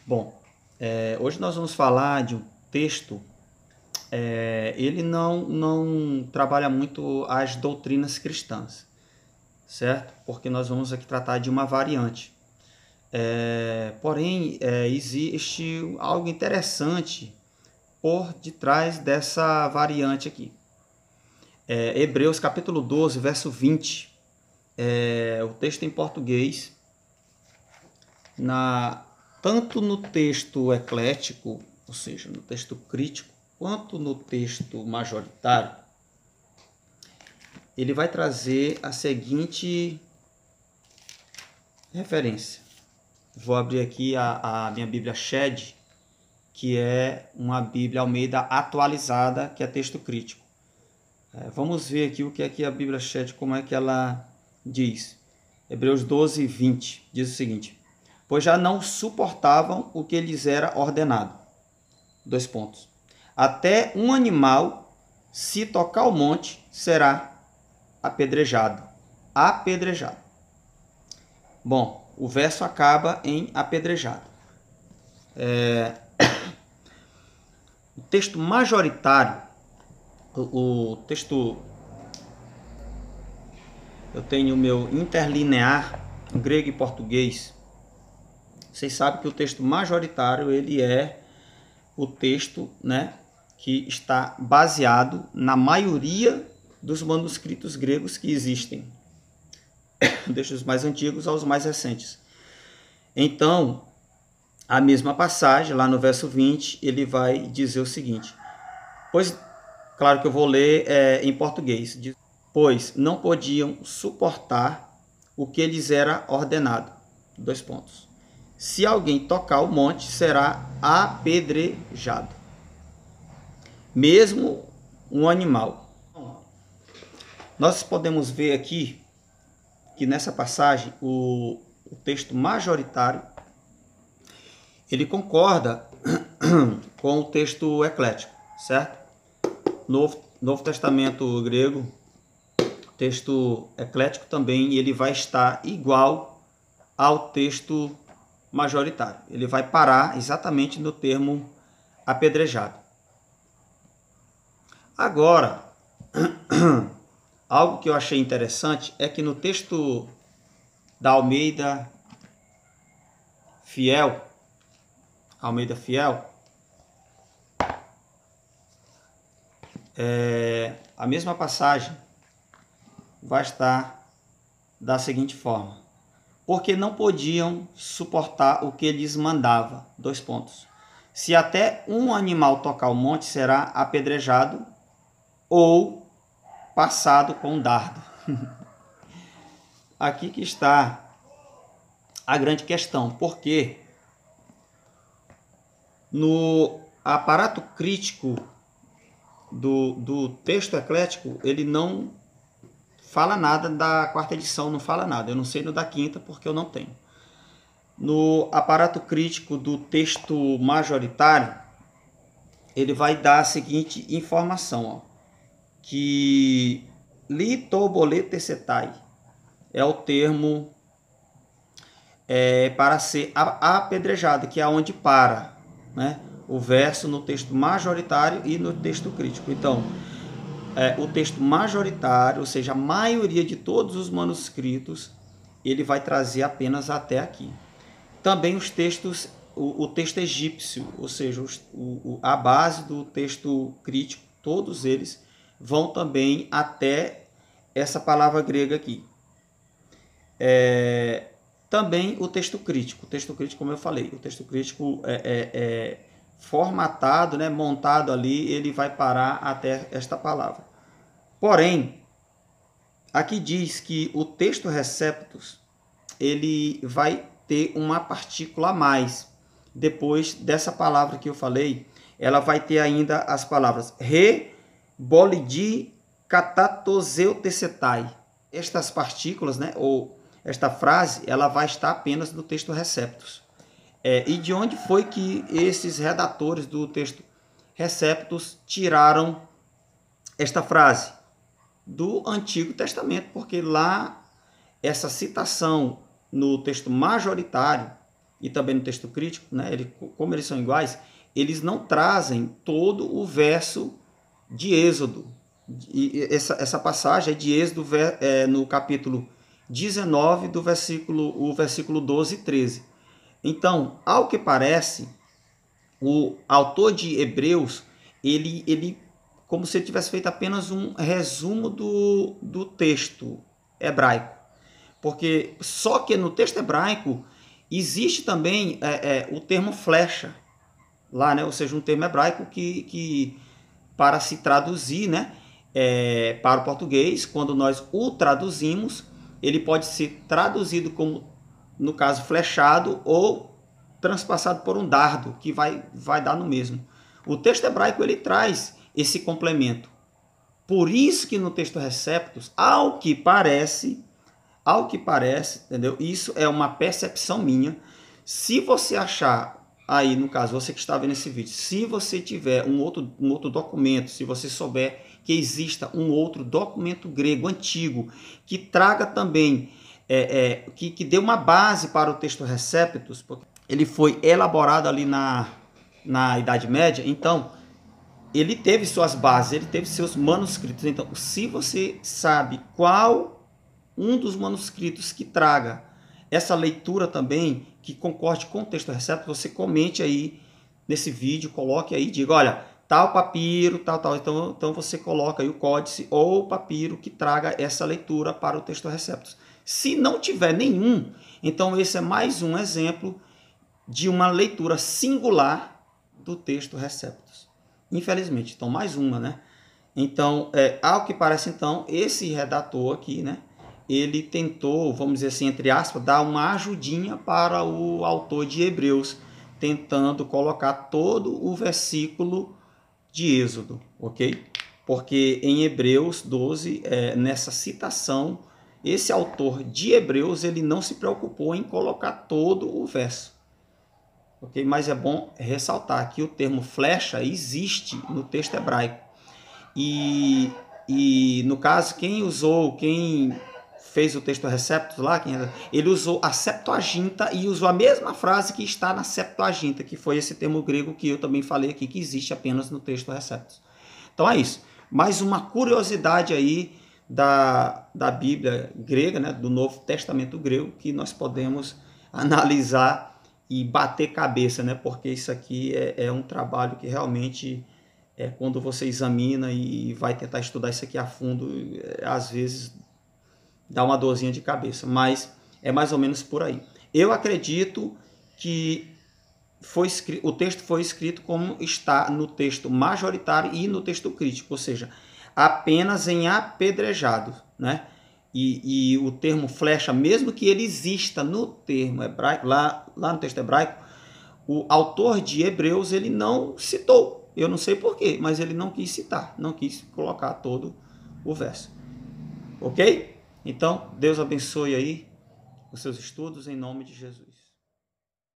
Bom, hoje nós vamos falar de um texto. Ele não trabalha muito as doutrinas cristãs, certo? Porque nós vamos aqui tratar de uma variante. Porém, existe algo interessante por detrás dessa variante aqui. Hebreus capítulo 12, verso 20. O texto em português, tanto no texto eclético, ou seja, no texto crítico, quanto no texto majoritário, ele vai trazer a seguinte referência. Vou abrir aqui a minha Bíblia Shed, que é uma Bíblia Almeida atualizada, que é texto crítico. Vamos ver aqui o que é que a Bíblia Shed, como é que ela diz. Hebreus 12, 20, diz o seguinte: pois já não suportavam o que lhes era ordenado. Dois pontos. Até um animal, se tocar o monte, será apedrejado. Apedrejado. Bom, o verso acaba em apedrejado. O texto majoritário, o texto, eu tenho o meu interlinear, grego e português. Vocês sabem que o texto majoritário, ele é o texto, né, que está baseado na maioria dos manuscritos gregos que existem, desde os mais antigos aos mais recentes. Então, a mesma passagem, lá no verso 20, ele vai dizer o seguinte, pois, claro que eu vou ler em português, pois não podiam suportar o que lhes era ordenado. Dois pontos. Se alguém tocar o monte, será apedrejado. Mesmo um animal. Nós podemos ver aqui que nessa passagem o texto majoritário ele concorda com o texto eclético, certo? Novo Testamento grego, texto eclético também, ele vai estar igual ao texto majoritário. Ele vai parar exatamente no termo apedrejado. Agora, algo que eu achei interessante é que no texto da Almeida Fiel, a mesma passagem vai estar da seguinte forma: porque não podiam suportar o que lhes mandava. Dois pontos. Se até um animal tocar o monte, será apedrejado ou passado com um dardo. Aqui que está a grande questão, porque no aparato crítico do texto eclético, ele não fala nada da quarta edição, não fala nada. Eu não sei no da quinta, porque eu não tenho. No aparato crítico do texto majoritário, ele vai dar a seguinte informação, ó, que litoboletesetai é o termo para ser apedrejado, que é onde para, né, o verso no texto majoritário e no texto crítico. Então, o texto majoritário, ou seja, a maioria de todos os manuscritos, ele vai trazer apenas até aqui. Também os textos, o texto egípcio, ou seja, a base do texto crítico, todos eles vão também até essa palavra grega aqui. Também o texto crítico, como eu falei, o texto crítico formatado, né, montado ali, ele vai parar até esta palavra. Porém, aqui diz que o texto receptus, ele vai ter uma partícula a mais. Depois dessa palavra que eu falei, ela vai ter ainda as palavras re, bolidi, catatoseutesetai. Estas partículas, né, ou esta frase, ela vai estar apenas no texto receptus. E de onde foi que esses redatores do texto receptus tiraram esta frase? Do Antigo Testamento, porque lá essa citação no texto majoritário, e também no texto crítico, né, como eles são iguais, eles não trazem todo o verso de Êxodo. E essa passagem é de Êxodo no capítulo 19, o versículo 12 e 13. Então, ao que parece, o autor de Hebreus, ele como se ele tivesse feito apenas um resumo do texto hebraico. Porque só que no texto hebraico existe também o termo flecha, lá, né? Ou seja, um termo hebraico que para se traduzir, né, para o português, quando nós o traduzimos, ele pode ser traduzido como, no caso, flechado ou transpassado por um dardo, que vai dar no mesmo. O texto hebraico ele traz esse complemento. Por isso que no texto Receptus, ao que parece, entendeu? Isso é uma percepção minha. Se você achar aí, no caso, você que está vendo esse vídeo, se você tiver um outro documento, se você souber que exista um outro documento grego antigo que traga também, que dê uma base para o texto Receptus, porque ele foi elaborado ali na Idade Média, então ele teve suas bases, ele teve seus manuscritos. Então, se você sabe qual um dos manuscritos que traga essa leitura também, que concorde com o texto Receptus, você comente aí nesse vídeo, coloque aí, diga, olha, tal papiro, tal. Então você coloca aí o códice ou o papiro que traga essa leitura para o texto Receptus. Se não tiver nenhum, então esse é mais um exemplo de uma leitura singular do texto Receptus. Infelizmente, então mais uma, né? Então, ao que parece, então, esse redator aqui, né, ele tentou, vamos dizer assim, entre aspas, dar uma ajudinha para o autor de Hebreus, tentando colocar todo o versículo de Êxodo, ok? Porque em Hebreus 12, nessa citação, esse autor de Hebreus, ele não se preocupou em colocar todo o verso. Okay? Mas é bom ressaltar que o termo flecha existe no texto hebraico. E no caso, quem fez o texto Receptus lá, ele usou a Septuaginta e usou a mesma frase que está na Septuaginta, que foi esse termo grego que eu também falei aqui, que existe apenas no texto Receptus. Então é isso. Mais uma curiosidade aí da Bíblia grega, né, do Novo Testamento grego, que nós podemos analisar e bater cabeça, né, porque isso aqui é um trabalho que realmente... quando você examina e vai tentar estudar isso aqui a fundo, às vezes dá uma dorzinha de cabeça, mas é mais ou menos por aí. Eu acredito que o texto foi escrito como está no texto majoritário e no texto crítico, ou seja, apenas em apedrejado, né? E o termo flecha, mesmo que ele exista no termo hebraico, lá no texto hebraico, o autor de Hebreus ele não citou. Eu não sei porquê, mas ele não quis citar, não quis colocar todo o verso. Ok? Então, Deus abençoe aí os seus estudos em nome de Jesus.